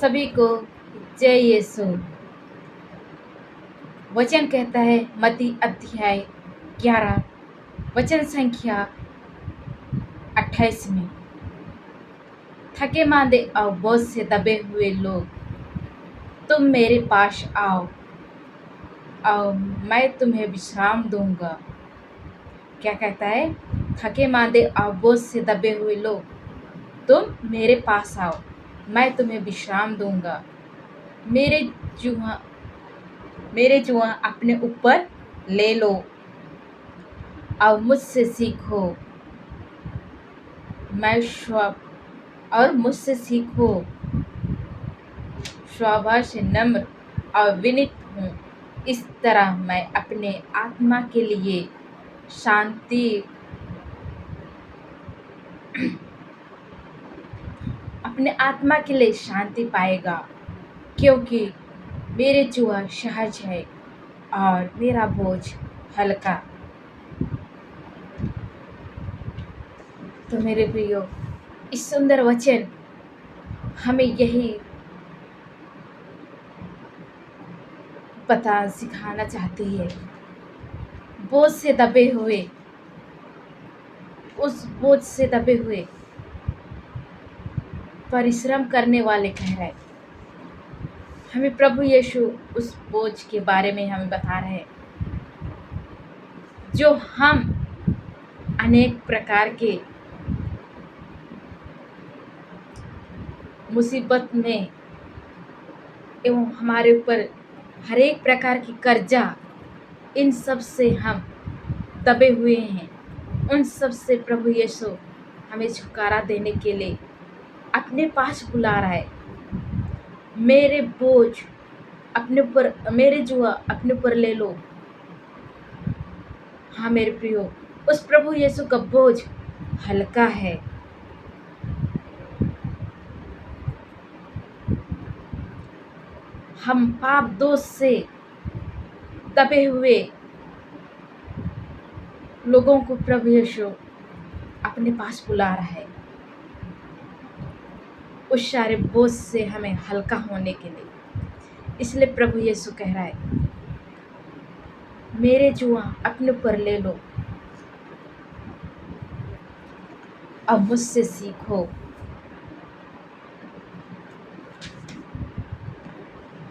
सभी को जय यीशु। वचन कहता है मत्ती अध्याय 11 वचन संख्या 28 में, थके मांदे और बोझ से दबे हुए लोग, तुम मेरे पास आओ और मैं तुम्हें विश्राम दूंगा। क्या कहता है? थके मांदे और बोझ से दबे हुए लोग, तुम मेरे पास आओ, मैं तुम्हें विश्राम दूंगा। मेरे जुआ अपने ऊपर ले लो और मुझसे सीखो, मुझसे सीखो, स्वभाव से नम्र और विनीत हूँ। इस तरह मैं अपने आत्मा के लिए शांति पाएगा, क्योंकि मेरे जुआ सहज है और मेरा बोझ हल्का। तो मेरे प्रियो, इस सुंदर वचन हमें यही सिखाना चाहती है। बोझ से दबे हुए, उस बोझ से दबे हुए परिश्रम करने वाले कह रहे, हमें प्रभु यीशु उस बोझ के बारे में हमें बता रहे हैं, जो हम अनेक प्रकार के मुसीबत में एवं हमारे ऊपर हर एक प्रकार की कर्जा, इन सब से हम दबे हुए हैं। उन सब से प्रभु यीशु हमें छुटकारा देने के लिए अपने पास बुला रहा है। मेरे बोझ अपने ऊपर, मेरे जुआ अपने ऊपर ले लो। हाँ मेरे प्रियो, उस प्रभु यीशु का बोझ हल्का है। हम पाप दोष से दबे हुए लोगों को प्रभु यीशु अपने पास बुला रहा है, उस सारे बोझ से हमें हल्का होने के लिए। इसलिए प्रभु यीशु कह रहा है, मेरे जुआ अपने ऊपर ले लो और मुझसे सीखो।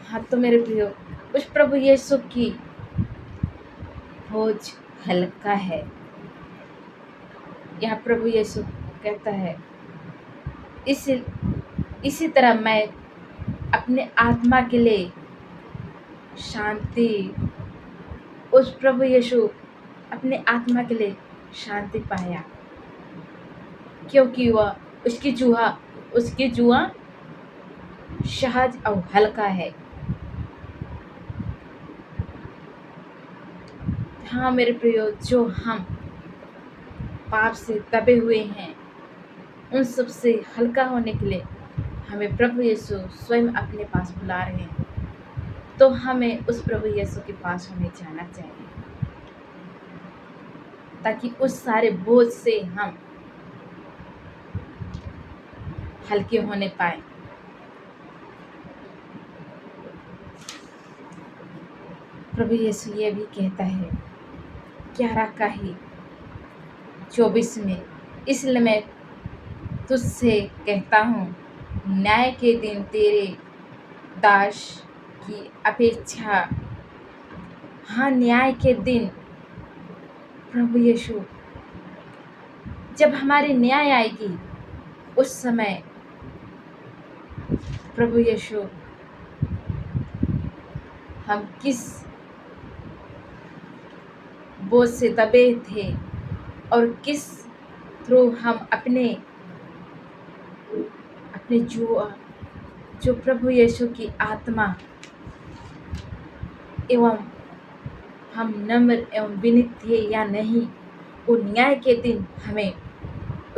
हाँ तो मेरे प्रियो, उस प्रभु यीशु की बोझ हल्का है। यह प्रभु यीशु कहता है, इसी तरह मैं अपने आत्मा के लिए शांति, उस प्रभु यीशु अपने आत्मा के लिए शांति पाया, क्योंकि वह उसकी जुआ सहज और हल्का है। हाँ मेरे प्रियो, जो हम पाप से दबे हुए हैं, उन सब से हल्का होने के लिए हमें प्रभु यीशु स्वयं अपने पास बुला रहे हैं। तो हमें उस प्रभु यीशु के पास हमें जाना चाहिए, ताकि उस सारे बोझ से हम हल्के होने पाए। प्रभु यीशु ये भी कहता है 11:24 में, इसलिए मैं तुझसे कहता हूँ, न्याय के दिन तेरे दास की अपेक्षा। हाँ, न्याय के दिन प्रभु यीशु, जब हमारी न्याय आएगी, उस समय प्रभु यीशु हम किस बोझ से दबे थे और किस थ्रू हम अपने जो प्रभु यीशु की आत्मा एवं हम नम्र एवं विनीत थे या नहीं, वो न्याय के दिन हमें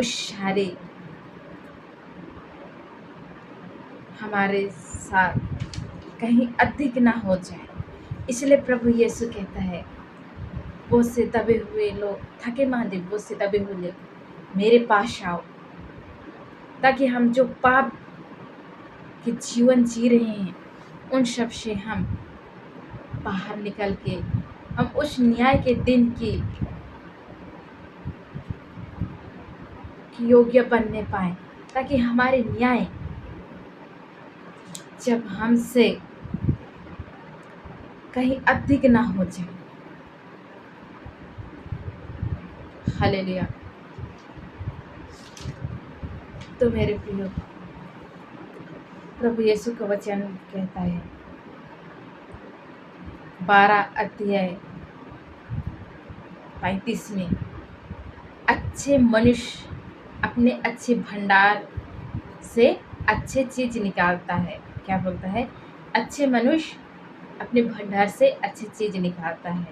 उस सारे हमारे साथ कहीं अधिक ना हो जाए। इसलिए प्रभु यीशु कहता है, बोझ से दबे हुए लोग, थके मांदे बोझ से दबे हुए लोग, मेरे पास आओ, ताकि हम जो पाप के जीवन जी रहे हैं, उन सब से हम बाहर निकल के हम उस न्याय के दिन की योग्य बनने पाए, ताकि हमारे न्याय जब हमसे कहीं अधिक ना हो जाए। हालेलुया। तो मेरे प्रियो, प्रभु यीशु का वचन कहता है 12 अध्याय 35 में, अच्छे मनुष्य अपने अच्छे भंडार से अच्छे चीज निकालता है। क्या बोलता है? अच्छे मनुष्य अपने भंडार से अच्छी चीज निकालता है,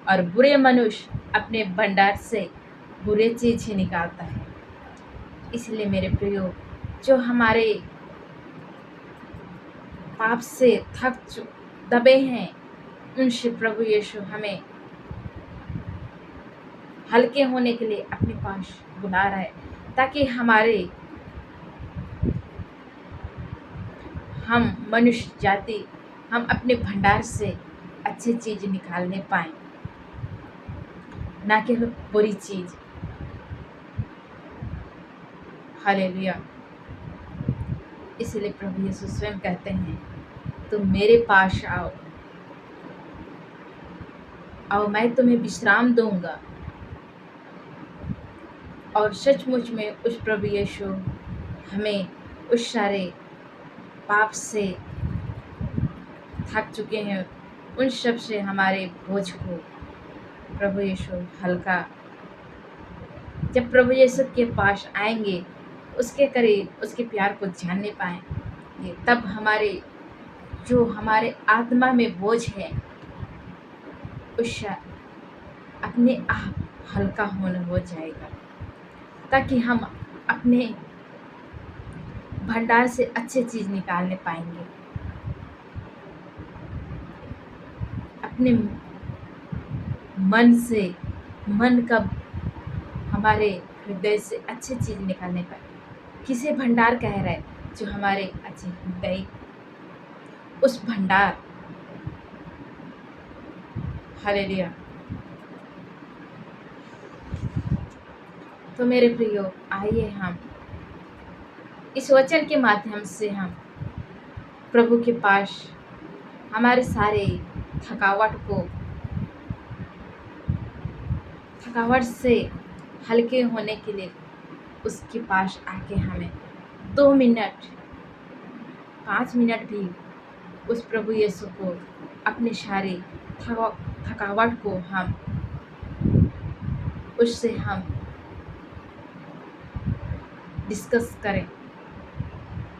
और बुरे मनुष्य अपने भंडार से बुरे चीज ही निकालता है। इसलिए मेरे प्रियो, जो हमारे पाप से दबे हैं, उनसे प्रभु यीशु हमें हल्के होने के लिए अपने पास बुला रहा है, ताकि हम मनुष्य जाति हम अपने भंडार से अच्छी चीज निकालने पाए, ना कि बुरी चीज। हालेलुया। इसलिए प्रभु यीशु स्वयं कहते हैं, तुम मेरे पास आओ और मैं तुम्हें विश्राम दूंगा। और सचमुच में उस प्रभु यीशु हमें उस सारे पाप से थक चुके हैं, उन सब से हमारे बोझ को प्रभु यीशु हल्का, जब प्रभु यीशु के पास आएंगे, उसके करीब उसके प्यार को जानने पाएंगे, तब हमारे आत्मा में बोझ है, उस अपने आप हल्का होने हो जाएगा, ताकि हम अपने भंडार से अच्छी चीज निकालने पाएंगे, अपने मन का हमारे हृदय से अच्छी चीज निकालने पाए। किसे भंडार कह रहा है? जो हमारे अच्छे हृदय, उस भंडार। हालेलुया। तो मेरे प्रियो, आइए हम इस वचन के माध्यम से हम प्रभु के पास हमारे सारे थकावट से हल्के होने के लिए उसके पास आके हमें 2 मिनट 5 मिनट भी उस प्रभु यीशु को अपने सारे थकावट को उससे हम डिस्कस करें,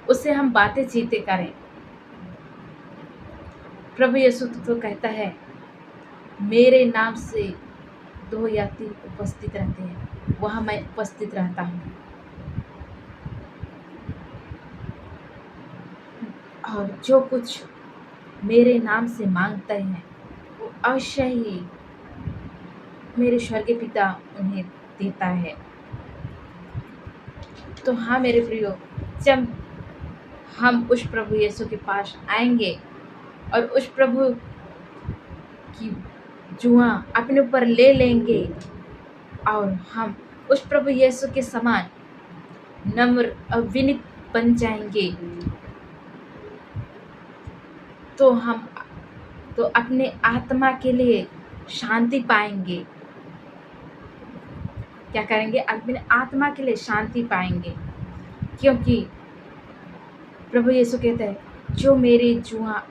उससे हम बातें चीतें करें। प्रभु यीशु तो कहता है, मेरे नाम से 2 या 3 उपस्थित रहते हैं, वहाँ मैं उपस्थित रहता हूँ। और जो कुछ मेरे नाम से मांगते हैं, वो अवश्य ही मेरे स्वर्गीय पिता उन्हें देता है। तो हाँ मेरे प्रियो, जब हम उस प्रभु यीशु के पास आएंगे और उस प्रभु की जुआ अपने ऊपर ले लेंगे, और हम उस प्रभु यीशु के समान नम्र और विनीत बन जाएंगे, तो हम तो अपने आत्मा के लिए शांति पाएंगे। क्या करेंगे? अपने आत्मा के लिए शांति पाएंगे, क्योंकि प्रभु यीशु कहते हैं, जो मेरे जुआ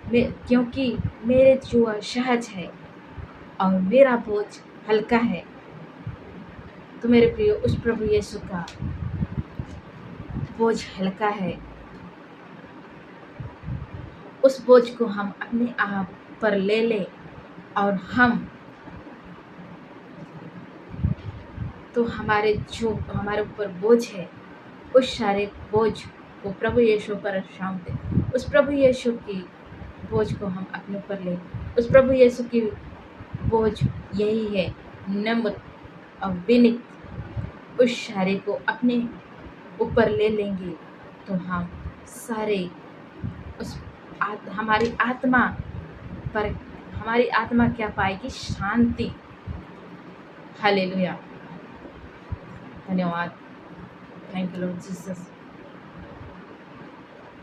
क्योंकि मेरे जुआ सहज है और मेरा बोझ हल्का है। तो मेरे प्रियो, उस प्रभु यीशु का बोझ हल्का है, उस बोझ को हम अपने आप पर ले लें, और हम तो हमारे ऊपर बोझ है, उस सारे बोझ को प्रभु यीशु पर सौंप दें। उस प्रभु यीशु की बोझ को हम अपने ऊपर ले। उस प्रभु यीशु की बोझ यही है, नम्र और विनीत। उस सारे को अपने ऊपर ले लेंगे, तो हम सारे उस हमारी आत्मा पर हमारी आत्मा क्या पाएगी? शांति। हालेलुया। धन्यवाद। Thank you Lord Jesus.